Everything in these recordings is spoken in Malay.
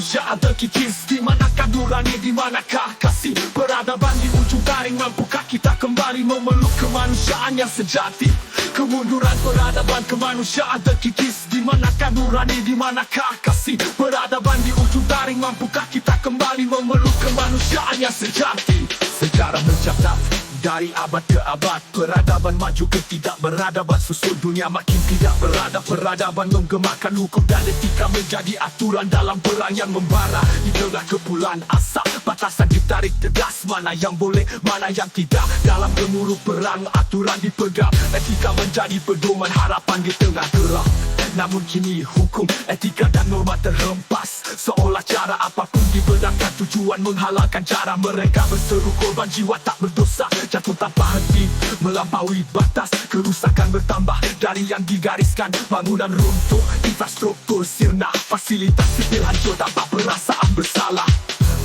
kemanusiaan terkikis. Di manakah nurani, di manakah kasih? Peradaban di ujung taring, mampukah kita kembali memeluk kemanusiaan yang sejati? Kemunduran peradaban kemanusiaan terkikis. Di manakah nurani, di manakah kasih? Peradaban di ujung taring, mampukah kita kembali memeluk kemanusiaan yang sejati? Sejarah mencatat dari abad ke abad, peradaban maju ke tidak beradaban, susul dunia makin tidak beradab. Peradaban menggemakan hukum dan etika menjadi aturan dalam perang yang membara. Di tengah kepulan asap, batasan ditarik tegas, mana yang boleh, mana yang tidak. Dalam gemuruh perang, aturan dipegang, etika menjadi pedoman harapan di tengah gelap. Namun kini hukum, etika dan norma terhempas, seolah cara apapun dibenarkan. Tujuan menghalalkan cara mereka berseru, korban jiwa tak berdosa jatuh tanpa henti, melampaui batas. Kerusakan bertambah dari yang digariskan, bangunan runtuh, infrastruktur sirna, fasilitas sipil hancur tanpa perasaan bersalah.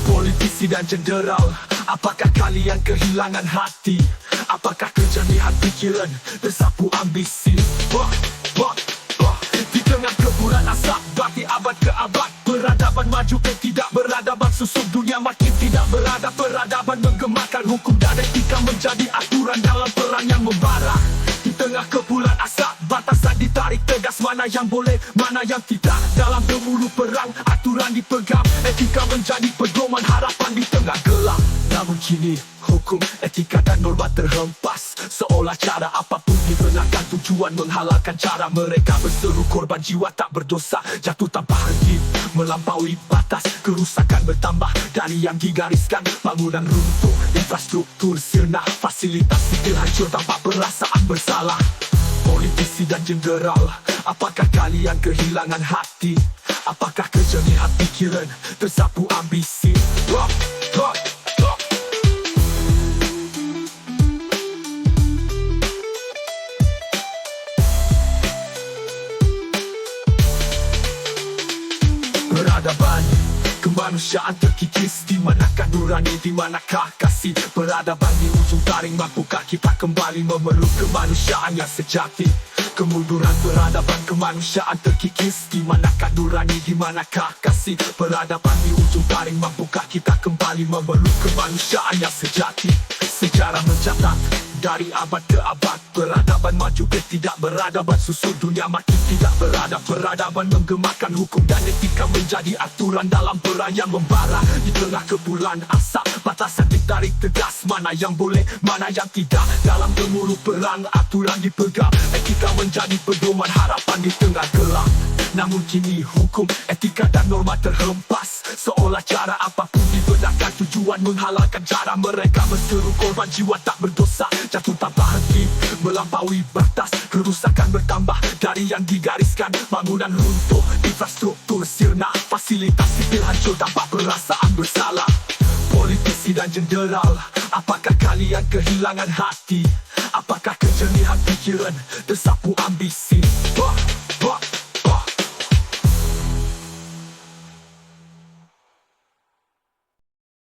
Politisi dan jenderal, apakah kalian kehilangan hati? Apakah kejernihan pikiran tersapu ambisi? Di tengah kepulan asap, bagi abad ke abad, peradaban maju ke tidak beradaban, susul dunia makin tidak beradab. Peradaban menggemakan hukum dan etika menjadi aturan dalam perang yang membara. Di tengah kepulan asap, batasan ditarik tegas, mana yang boleh, mana yang tidak. Dalam gemuruh perang, aturan dipegang, etika menjadi pedoman harapan di tengah gelap. Namun kini hukum, etika dan norma terhempas, seolah cara apapun dibenarkan. Tujuan menghalalkan cara mereka berseru, korban jiwa tak berdosa jatuh tanpa henti, melampaui batas. Kerusakan bertambah dari yang digariskan, bangunan runtuh, infrastruktur sirna, fasilitas sipil hancur tanpa perasaan bersalah. Politisi dan jenderal, apakah kalian kehilangan hati? Apakah kejernihan pikiran tersapu ambisi? Peradaban kemanusiaan terkikis. Di manakah nurani, di manakah kasih? Peradaban di ujung taring, mampukah kita kembali memeluk kemanusiaan yang sejati? Kemunduran peradaban kemanusiaan terkikis. Di manakah nurani, di manakah kasih? Peradaban di ujung taring, mampukah kita kembali memeluk kemanusiaan yang sejati? Sejarah mencatat dari abad ke abad, peradaban maju ke tidak beradaban, susul dunia makin tidak beradab. Peradaban menggemakan hukum dan etika menjadi aturan dalam perang yang membara. Di tengah kepulan asap, batasan ditarik tegas, mana yang boleh, mana yang tidak. Dalam gemuruh perang, aturan dipegang, etika menjadi pedoman harapan di tengah gelap. Namun kini hukum, etika dan norma terhempas, seolah cara apapun dibenarkan. Tujuan menghalalkan cara mereka berseru, korban jiwa tak berdosa jatuh tanpa henti, melampaui batas. Kerusakan bertambah dari yang digariskan, bangunan runtuh, infrastruktur sirna, fasilitas sipil hancur tanpa perasaan bersalah. Politisi dan jenderal, apakah kalian kehilangan hati? Apakah kejernihan pikiran tersapu ambisi?